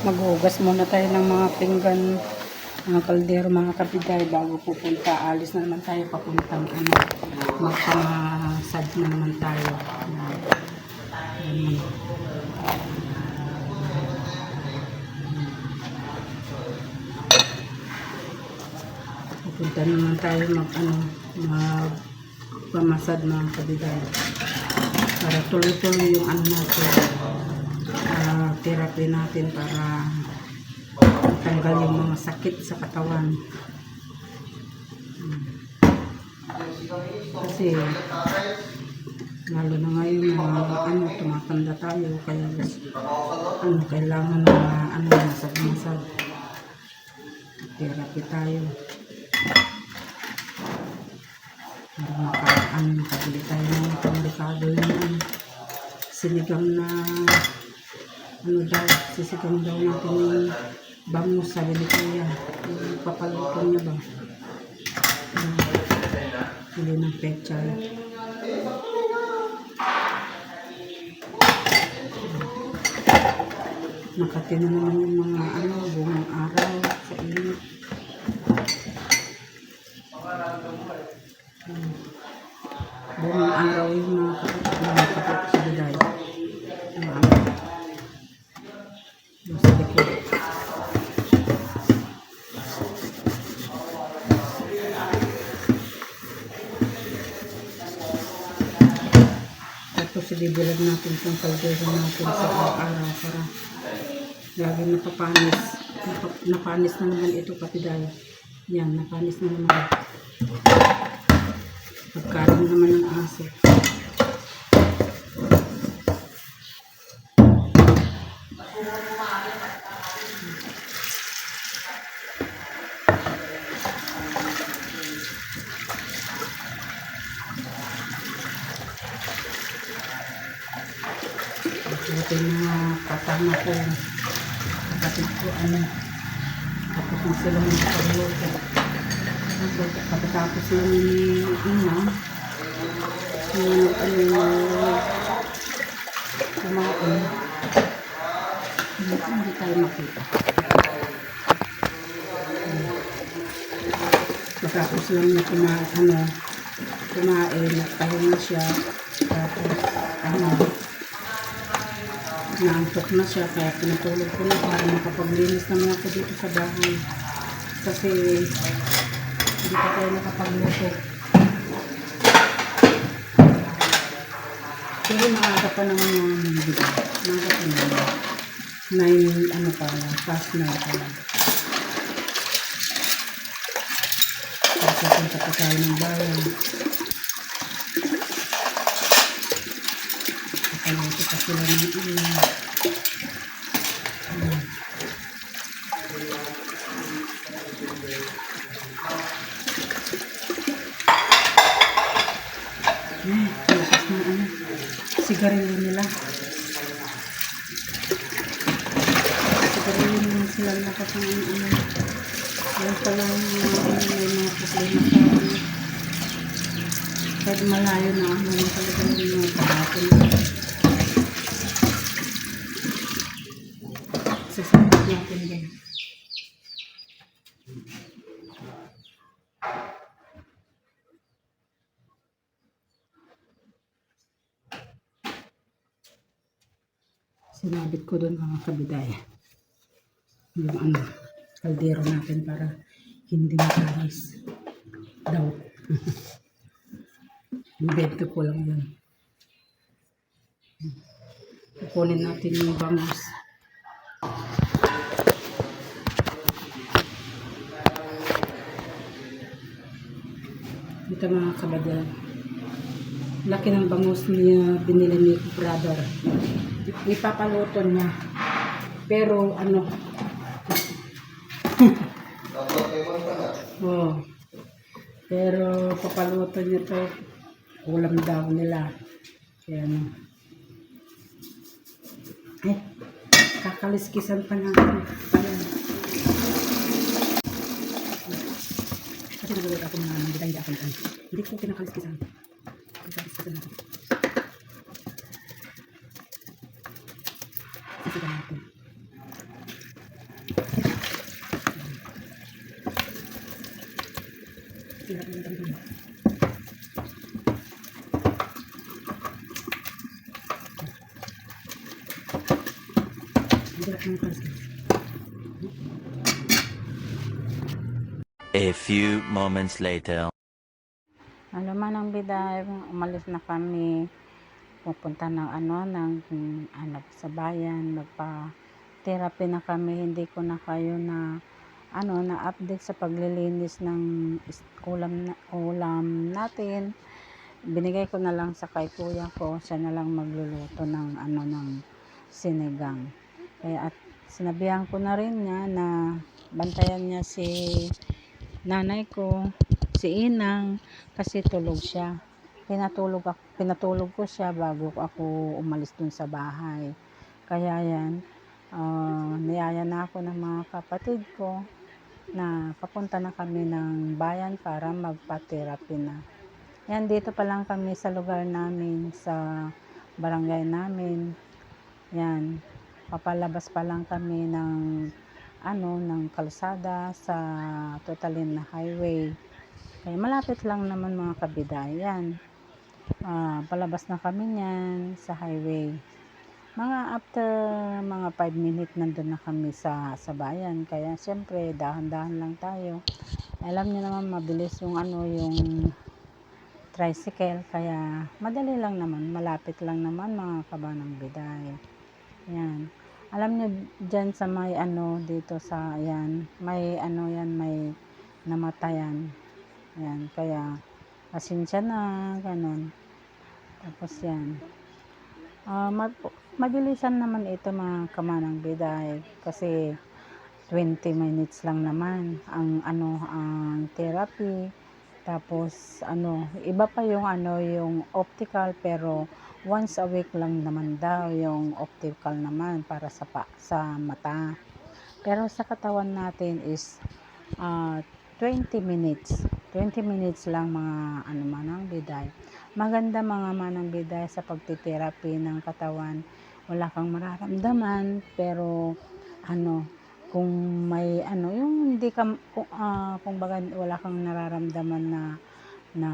Maghugas muna tayo ng mga pinggan, mga kaldero, mga kapiday bago pupunta. Alis na naman tayo papuntang magpamasad na naman tayo. Pupunta naman tayo magpamasad mga kapiday. Para tuloy-tuloy yung natin, therapy natin para tanggal yung mga sakit sa katawan. Kasi lalo na ngayon tumatanda tayo, kaya kailangan na masag-masag therapy tayo para makabili tayo ng panglikado yung sinigang na sisigang daw natin yung bangus, sabi ni Kuya. Papaluto niya ba? Hindi ng pechay. Nakati na naman yung mga buong araw sa init. Buong araw yung mga kapit sa biday. Yung sa likod. Tapos ibibilad natin itong kaldero natin sa araw para lagi napapanis. Napanis na naman ito kapiday. Yan, napanis na naman. Pagkain naman ng aso. Ito yung mga kasama ko, kapatid ko, tapos na sila mga kapagluto. Pagkatapos lang ni Ina, kumain, hindi tayo makita. Pagkatapos lang niya kumain, nagpahinga siya, tapos naantok na siya, kaya pinatulog ko na para makapaglinis naman ako dito sa bahay. Kasi hindi pa tayo nakapagluto. Pero maaga pa naman yung bigay. Maaga pa naman. 9, past 9 pa lang. Kasi punta pa tayo ng bayan. Kapag pa sila ng sigarilyo nila. Sigarilyo naman sila nakapang yan pala may mga problema sa kahit malayo na talaga yung mga kahapon. Sasabot natin din. Sinabit ko doon mga kabiday yung kaldero natin para hindi matalis daw. Invento ko lang yun. Kukunin natin yung bangus. Ito mga kabiday, laki ng bangus niya binili ni brother. Ipapaluto niya. Pero pero papaluto niya to, ulam daw nila. Kaya kakaliskisan pa natin. Kasi nagulat ako na hindi ako na hindi ko pinakaliskisan. Kakaliskisan natin. Sisigan natin. Sarap ng kasi. A few moments later. Ano man ang biday, umalis na kami. Pupunta ng sa bayan. Magpa-therapy na kami. Hindi ko na kayo na na-update sa paglilinis ng ulam natin. Binigay ko na lang sa kay kuya ko. Siya na lang magluluto ng ng sinigang. Kaya at sinabihan ko na rin niya na bantayan niya si nanay ko, si Inang, kasi tulog siya. Pinatulog ko siya bago ako umalis dun sa bahay. Kaya yan, niyaya na ako ng mga kapatid ko na papunta na kami ng bayan para magpa-therapy na. Yan, dito pa lang kami sa lugar namin, sa barangay namin. Yan, papalabas pa lang kami ng kalsada sa totalin na highway. Kaya malapit lang naman mga kabiday. Yan, palabas na kami niyan sa highway. Mga after mga 5 minutes nandun na kami sa bayan. Kaya siyempre dahan-dahan lang tayo. Alam niyo naman mabilis yung yung tricycle. Kaya madali lang naman, malapit lang naman mga kabanang biday. Yan. Alam niyo dyan sa may dito sa may may namatayan. Yan, kaya pasensya na ganun. Tapos yan. Mabilisan naman ito mga kamanang biday kasi 20 minutes lang naman ang therapy. Tapos iba pa yung optical, pero once a week lang naman daw yung optical naman para sa mata. Pero sa katawan natin is 20 minutes. 20 minutes lang mga manang biday. Maganda mga manang biday sa pagtitherapy ng katawan. Wala kang mararamdaman, pero kung may yung hindi ka kung baga wala kang nararamdaman na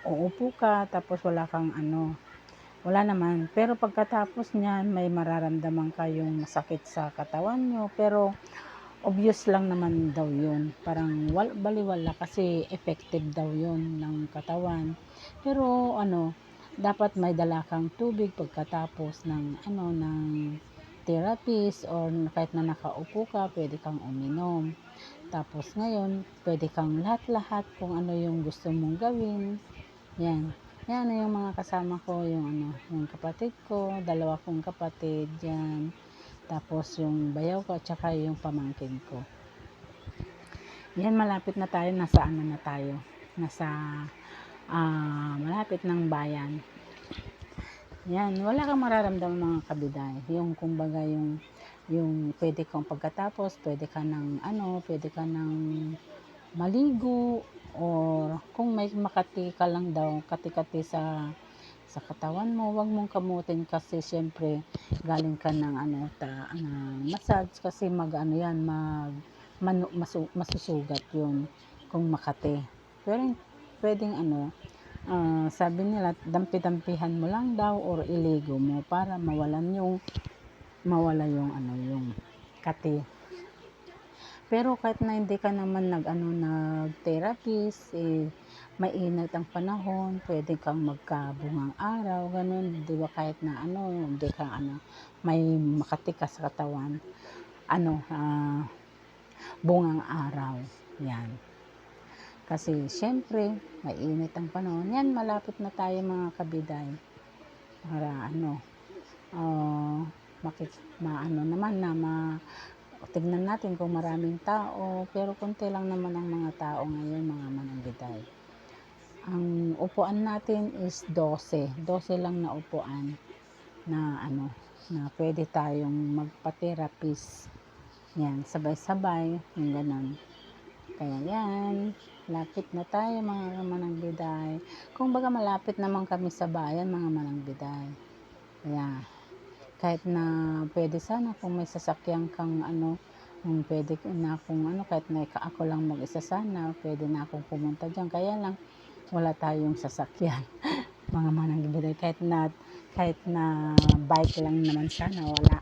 uupo ka tapos wala kang wala naman, pero pagkatapos niyan may mararamdaman kayong masakit sa katawan nyo, pero obvious lang naman daw yun, parang baliwala kasi effective daw yun ng katawan. Pero dapat may dala kang tubig pagkatapos ng therapist, or kahit na nakaupo ka, pwede kang uminom. Tapos ngayon, pwede kang lahat-lahat kung ano yung gusto mong gawin. Yan. Yan yung mga kasama ko, yung kapatid ko, dalawa kong kapatid, yan. Tapos yung bayaw ko at saka yung pamangkin ko. Yan, malapit na tayo, nasa na tayo. Nasa malapit ng bayan. Yan, wala kang mararamdaman mga kabiday. Yung kumbaga yung pwede kang pagkatapos, pwede ka ng maligo, or kung may makati ka lang daw, kati-kati sa katawan mo, wag mong kamutin kasi syempre galing ka ng massage, kasi masusugat yun kung makati. Pero pwedeng sabi nila dampi-dampihan mo lang daw or iligo mo para mawala yung kati. Pero kahit na hindi ka naman nag-therapist, mainit ang panahon, pwede kang magkabungang araw, ganun, di ba? Kahit na hindi ka may makati ka sa katawan, bungang araw, yan. Kasi syempre mainit ang panahon. Yan, malapit na tayo mga kabiday. Para tignan natin kung maraming tao, pero konti lang naman ang mga tao ngayon mga manangbiday. Ang upuan natin is 12 lang na upuan na na pwede tayong magpa-therapist. Yan, sabay-sabay, yung ganun. Kaya yan, lapit na tayo mga manangbiday. Kung baga malapit naman kami sa bayan mga manangbiday. Kaya kahit na pwede sana kung may sasakyan kang kung pwede na akong kahit na ako lang mag-isa sana, pwede na akong pumunta dyan. Kaya lang wala tayong sasakyan mga manangbiday. Kahit na bike lang naman sana, wala.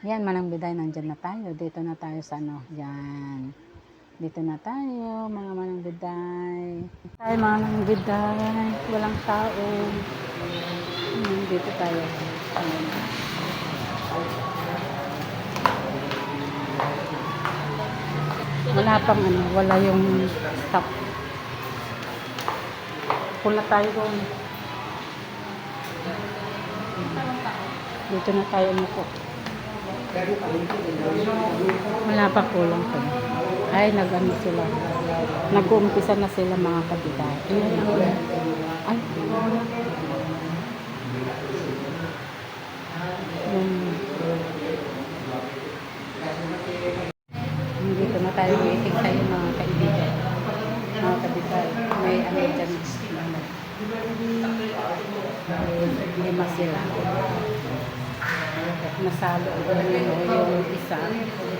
Yan, Manang Biday, nandyan na tayo. Dito na tayo sa ano. Yan. Dito na tayo, mga Manang Biday. Tayo, mga Manang Biday. Walang tao. Dito tayo. Ayan. Wala pang ano, wala yung stop. Pula tayo doon. Dito na tayo umupo. Wala pa kulang pa. Ay, nag-ano sila. Nag-uumpisa na sila mga kabiday. Ay. Dito na tayo waiting tayo mga kaibigan. Mga kabiday. May ano dyan. May lima sila. Nasalo yung isa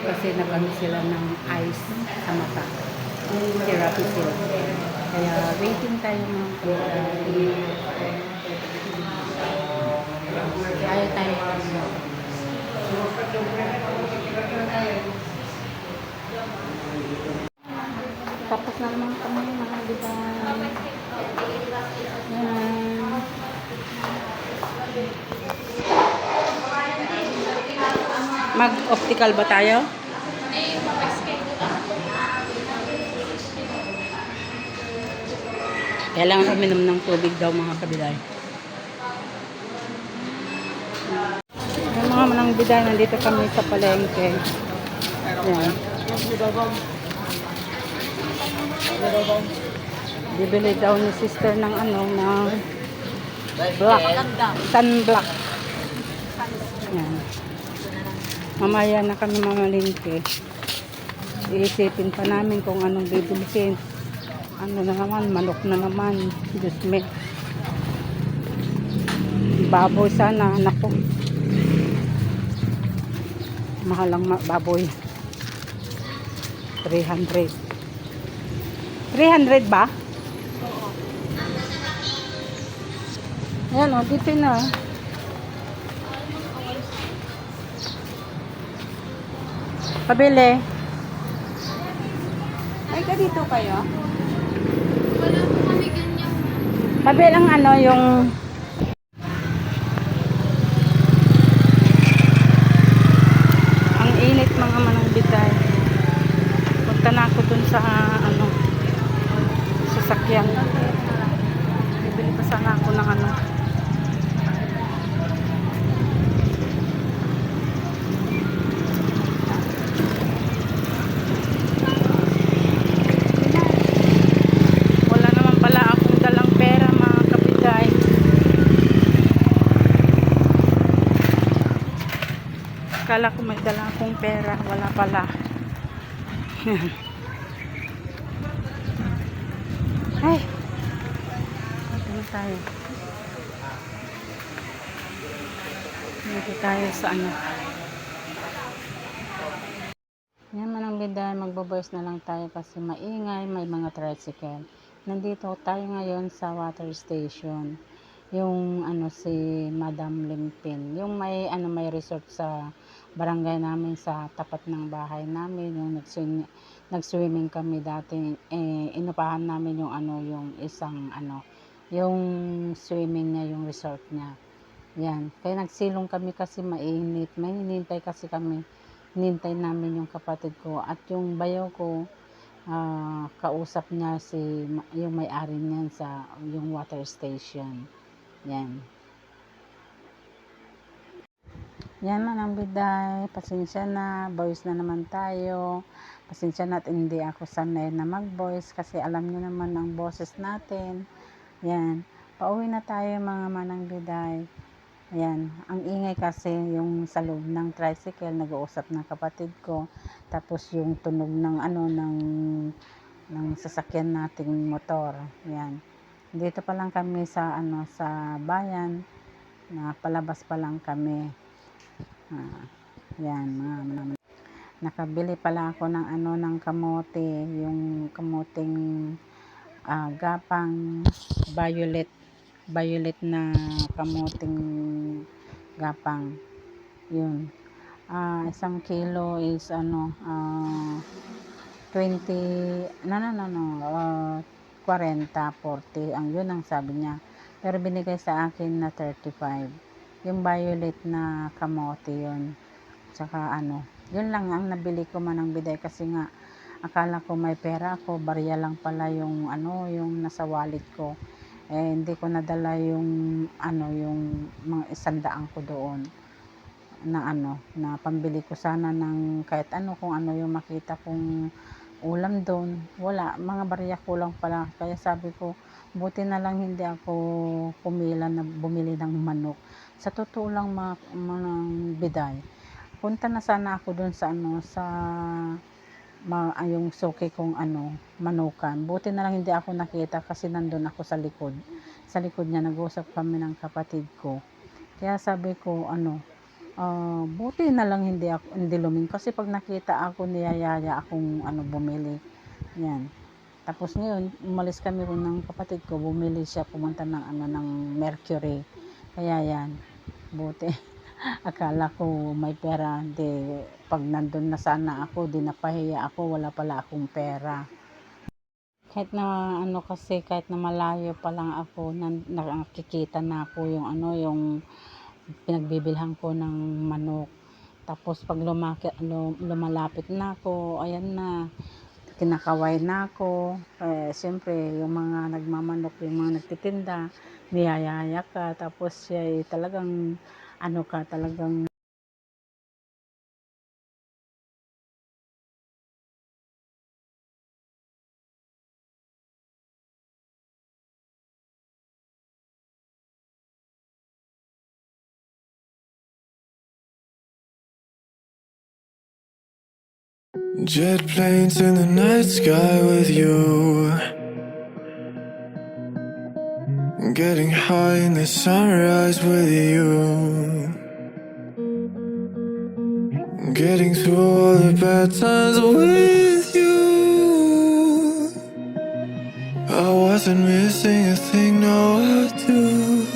kasi nagano sila ng ice sa mata. Therapy sila. Kaya waiting tayo mga kabiday. Ayaw tayo tapos na naman kami mga kabiday. Mag-optical ba tayo? Kailangan uminom ng tubig daw mga kabiday. Yung mga Manang Biday, nandito kami sa palengke. Yan. Bibili daw ni sister ng ano, ng black. Sunblock. Yan. Mamaya na kami mamalingke. Iisipin pa namin kung anong bibilihin. Ano na naman, manok na naman. Diyos me. Baboy sana, anak ko. Mahal ang baboy. 300. 300 ba? Ayan o, dito na. Pabili. Ay, dito kayo? Wala po kami ganyan. Pabili ang ano, yung ang init mga Manang Biday. Punta na ako dun sa ano, sasakyan. Bibili pa sana ako ng ano. Wala naman pala akong dalang pera mga kabiday. Kala ko may dala akong pera, wala pala. Ay, dito tayo. Dito tayo sa ano. Yan Manang Biday, magbo-voice na lang tayo kasi maingay, may mga tricycle. Nandito tayo ngayon sa water station. Yung ano si Madam Limpin, yung may ano may resort sa barangay namin sa tapat ng bahay namin, yung nag-swimming kami dati, inupahan namin yung ano yung isang ano yung swimming niya, yung resort niya. Yan, kaya nagsilong kami kasi mainit, may hinintay kasi kami, hinintay namin yung kapatid ko at yung bayaw ko. Kausap niya si yung may-ari niyan sa yung water station. Yan. Yan Manang Biday, pasensya na, voice na naman tayo. Pasensya na at hindi ako sanay na mag-voice kasi alam niyo naman ang boses natin. Yan. Pauwi na tayo mga Manang Biday. Ayan, ang ingay kasi yung sa loob ng tricycle, nag-uusap ng kapatid ko. Tapos yung tunog ng ano ng sasakyan nating motor. Yan. Dito pa lang kami sa ano sa bayan, na palabas pa lang kami. Yan, nakabili pala ako ng ano ng kamote, yung kamoting gapang violet na kamoting gapang. Yun. Isang kilo is 20, no, 40, 40, yun ang sabi niya. Pero binigay sa akin na 35. Yung violet na kamote yun. Tsaka yun lang ang nabili ko man ng biday kasi nga akala ko may pera ako, barya lang pala yung yung nasa wallet ko. Hindi ko nadala yung yung mga 100 ko doon na na pambili ko sana ng kahit kung yung makita kong ulam doon. Wala, mga barya ko lang pala. Kaya sabi ko, buti na lang hindi ako pumila na bumili ng manok. Sa totoo lang mga biday, punta na sana ako doon sa sa yung suki kong manukan. Buti na lang hindi ako nakita kasi nandun ako sa likod. Sa likod niya nag-usap kami ng kapatid ko. Kaya sabi ko buti na lang hindi luming kasi pag nakita ako niyayaya akong bumili. Yan. Tapos ngayon, umalis kami ron ng kapatid ko, bumili siya, pumunta ng ng Mercury. Kaya yan, buti. Akala ko may pera, di pag nandun na sana ako, di napahiya ako, wala pala akong pera. Kahit na kasi, kahit na malayo pa lang ako, nakikita na ako yung yung pinagbibilhan ko ng manok. Tapos pag lumalapit na ako, ayan na, kinakaway na ako. Siyempre, yung mga nagmamanok, yung mga nagtitinda, niyayaya ka. Tapos siya talagang, talagang Jet planes in the night sky with you, getting high in the sunrise with you, getting through all the bad times with you. I wasn't missing a thing, no I do.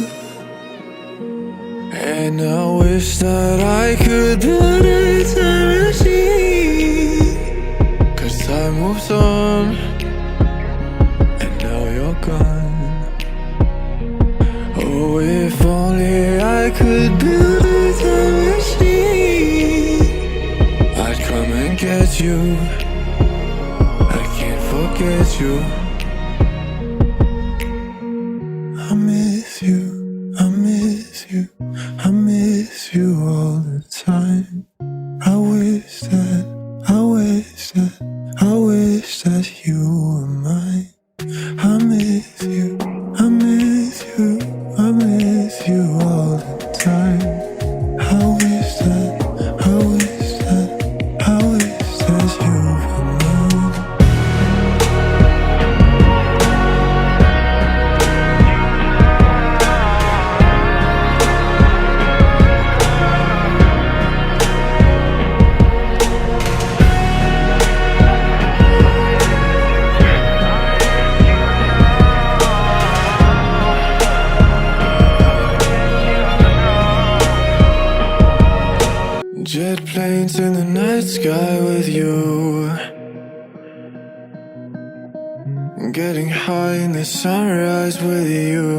And I wish that I could build a time machine, 'cause time moves on, and now you're gone. Oh, if only I could build a time machine, I'd come and get you. I can't forget you. I miss you, I miss you, I miss you all the time. I wish that you were mine. I miss you, I miss you, I miss you all the time. I wish that you were mine. Jet planes in the night sky with you, getting high in the sunrise with you,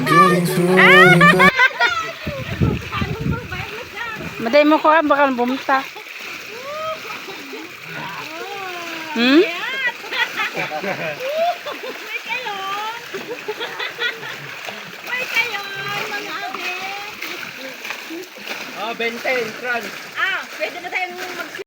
getting through all the bad. maday mo ko baka bumta. Hmm? May kayo, mga abe. 20 entrance. Pwede na tayong